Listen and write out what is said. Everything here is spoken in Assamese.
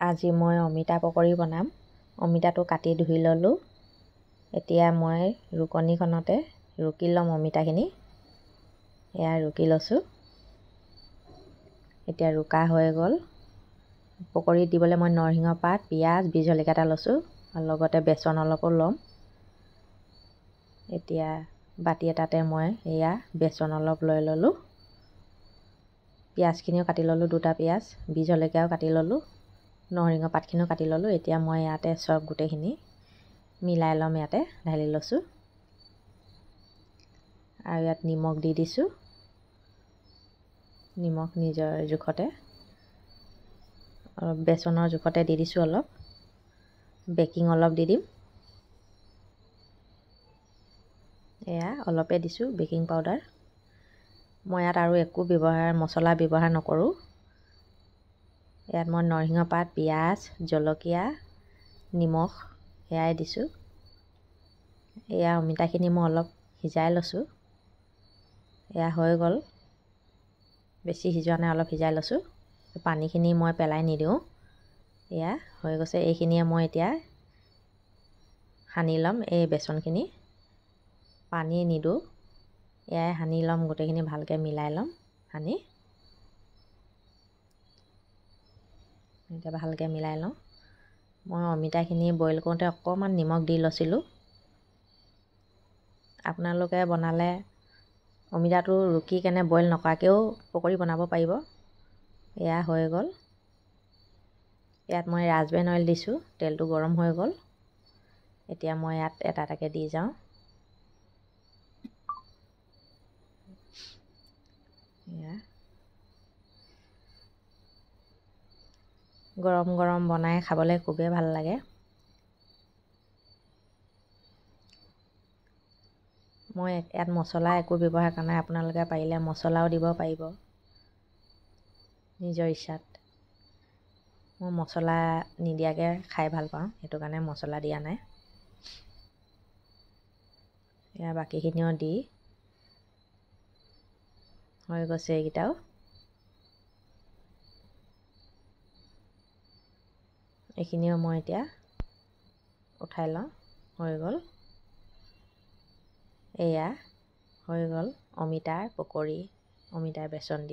আজি মই অমিতা পকৰি বনাম। অমিতাটো কাটি ধুই ল'লোঁ। এতিয়া মই ৰুকনিখনতে ৰুকি ল'ম অমিতাখিনি। এয়া ৰুকি লৈছোঁ। এতিয়া ৰুকা হৈ গ'ল। পকৰিত দিবলৈ মই নৰসিংহ পাত, পিঁয়াজ, বিহ জলকীয়া এটা লৈছোঁ আৰু লগতে বেচন অলপো ল'ম। এতিয়া বাতি এটাতে মই এয়া বেচন অলপ লৈ ল'লোঁ। পিঁয়াজখিনিও কাটি ল'লোঁ, দুটা পিঁয়াজ, বিহ জলকীয়াও কাটি ল'লোঁ, নৰসিংহ পাতখিনিও কাটি ল'লোঁ। এতিয়া মই ইয়াতে চব গোটেইখিনি মিলাই ল'ম, ইয়াতে ঢালি লৈছোঁ আৰু ইয়াত নিমখ দি দিছোঁ। নিমখ নিজৰ জোখতে, অলপ বেচনৰ জোখতে দি দিছোঁ। অলপ বেকিং অলপ দি দিম। এয়া অলপে দিছোঁ বেকিং পাউডাৰ। মই ইয়াত আৰু একো মছলা ব্যৱহাৰ নকৰোঁ। ইয়াত মই নৰসিংহ পাত, পিঁয়াজ, জলকীয়া, নিমখ এয়াই দিছোঁ। এয়া অমিতাখিনি মই অলপ সিজাই লৈছোঁ। এয়া হৈ গ'ল, বেছি সিজোৱা নাই, অলপ সিজাই লৈছোঁ। পানীখিনি মই পেলাই নিদিওঁ। এয়া হৈ গৈছে। এইখিনিয়ে মই এতিয়া সানি ল'ম। এই বেচনখিনি পানী নিদিওঁ, এয়াই সানি ল'ম। গোটেইখিনি ভালকৈ মিলাই ল'ম সানি। এতিয়া ভালকৈ মিলাই লওঁ। মই অমিতাখিনি বইল কৰোঁতে অকণমান নিমখ দি লৈছিলোঁ। আপোনালোকে বনালে অমিতাটো ৰুকি কেনে বইল নকৰাকৈও পকৰি বনাব পাৰিব। এয়া হৈ গ'ল। ইয়াত মই ৰাজবেন অইল দিছোঁ। তেলটো গৰম হৈ গ'ল। এতিয়া মই ইয়াত এটা এটাকৈ দি যাওঁ। এয়া গৰম গৰম বনাই খাবলৈ খুবেই ভাল লাগে। মই ইয়াত মছলা একো ব্যৱহাৰ কৰা নাই। আপোনালোকে পাৰিলে মছলাও দিব পাৰিব নিজৰ ইচ্ছাত। মই মছলা নিদিয়াকৈ খাই ভাল পাওঁ, সেইটো কাৰণে মছলা দিয়া নাই। এয়া বাকীখিনিও দি হৈ গৈছে এইকেইটাও। এইখিনিও মই এতিয়া উঠাই লওঁ। হৈ গ'ল। এয়া হৈ গ'ল অমিতাৰ পকৰি, অমিতাৰ বেচন দি।